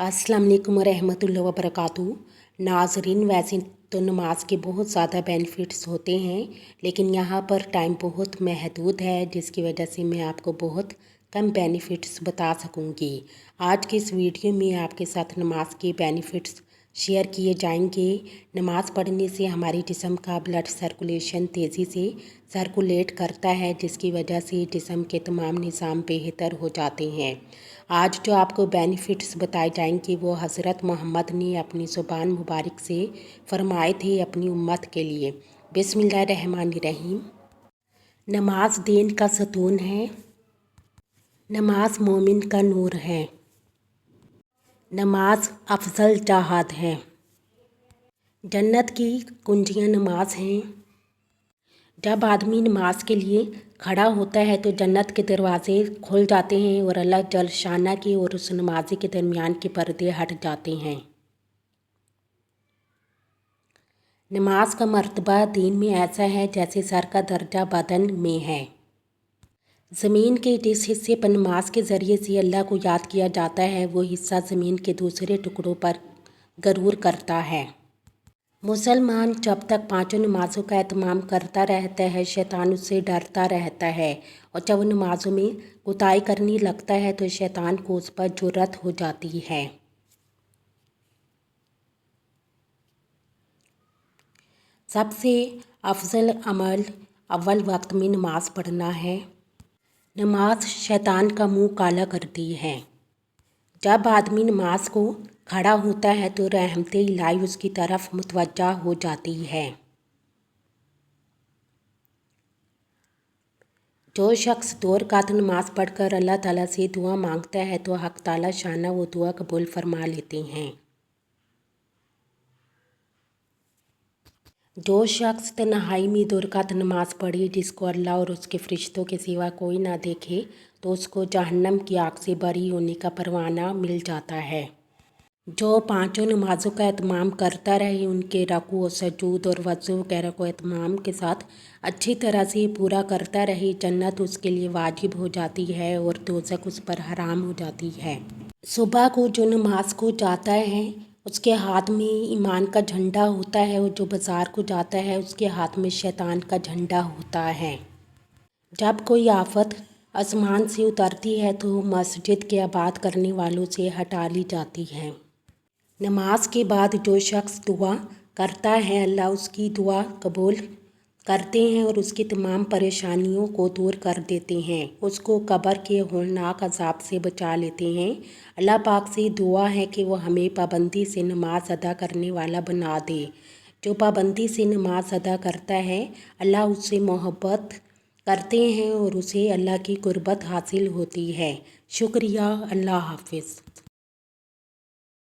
अस्सलाम वालेकुम रहमतुल्लाहि व बरकातुहू। नाज़रीन, वैसे तो नमाज के बहुत ज़्यादा बेनिफिट्स होते हैं, लेकिन यहाँ पर टाइम बहुत महदूद है, जिसकी वजह से मैं आपको बहुत कम बेनिफिट्स बता सकूँगी। आज के इस वीडियो में आपके साथ नमाज के बेनिफिट्स शेयर किए जाएंगे। नमाज पढ़ने से हमारे जिस्म का ब्लड सर्कुलेशन तेज़ी से सर्कुलेट करता है, जिसकी वजह से जिस्म के तमाम निज़ाम बेहतर हो जाते हैं। आज जो आपको बेनिफिट्स बताए जाएंगे वो हज़रत मोहम्मद ने अपनी ज़ुबान मुबारक से फरमाए थे अपनी उम्मत के लिए। बिस्मिल्लाहिर्रहमानिर्रहीम। नमाज दीन का सतून है, नमाज मोमिन का नूर है, नमाज अफजल जहाद है, जन्नत की कुंजियाँ नमाज हैं। जब आदमी नमाज के लिए खड़ा होता है तो जन्नत के दरवाज़े खुल जाते हैं और अल्लाह जल शाना के और उस नमाजी के दरमियान के पर्दे हट जाते हैं। नमाज का मर्तबा दीन में ऐसा है जैसे सर का दर्जा बदन में है। ज़मीन के जिस हिस्से पर नमाज के ज़रिए से अल्लाह को याद किया जाता है वो हिस्सा ज़मीन के दूसरे टुकड़ों पर गरूर करता है। मुसलमान जब तक पांचों नमाज़ों का एहतमाम करता रहता है, शैतान उससे डरता रहता है, और जब वो नमाज़ों में कोताही करने लगता है तो शैतान को उस पर जुर्रत हो जाती है। सबसे अफजल अमल अव्वल वक्त में नमाज पढ़ना है। नमाज शैतान का मुंह काला करती है। जब आदमी नमाज को खड़ा होता है तो रहमत इलाही उसकी तरफ मुतवज्जा हो जाती है। जो शख्स 2 रकात नमाज पढ़कर अल्लाह ताला से दुआ मांगता है तो हक ताला शाना वो दुआ कबूल फरमा लेते हैं। जो शख्स तन्हाई में 2 रकात नमाज पढ़े जिसको अल्लाह और उसके फरिश्तों के सिवा कोई ना देखे तो उसको जहन्नम की आग से बरी होने का परवाना मिल जाता है। जो पांचों नमाज़ों का एहतमाम करता रहे, उनके रकू और सजूद और वज़ू वगैरह को एहतमाम के साथ अच्छी तरह से पूरा करता रहे, जन्नत उसके लिए वाजिब हो जाती है और दोज़ख उस पर हराम हो जाती है। सुबह को जो नमाज को जाता है उसके हाथ में ईमान का झंडा होता है, और जो बाज़ार को जाता है उसके हाथ में शैतान का झंडा होता है। जब कोई आफत आसमान से उतरती है तो मस्जिद के आबाद करने वालों से हटा ली जाती है। नमाज के बाद जो शख्स दुआ करता है अल्लाह उसकी दुआ कबूल करते हैं और उसकी तमाम परेशानियों को दूर कर देते हैं, उसको कब्र के होलनाक अज़ाब से बचा लेते हैं। अल्लाह पाक से दुआ है कि वो हमें पाबंदी से नमाज अदा करने वाला बना दे। जो पाबंदी से नमाज अदा करता है अल्लाह उससे मोहब्बत करते हैं और उसे अल्लाह की कुर्बत हासिल होती है। शुक्रिया। अल्लाह हाफिज़।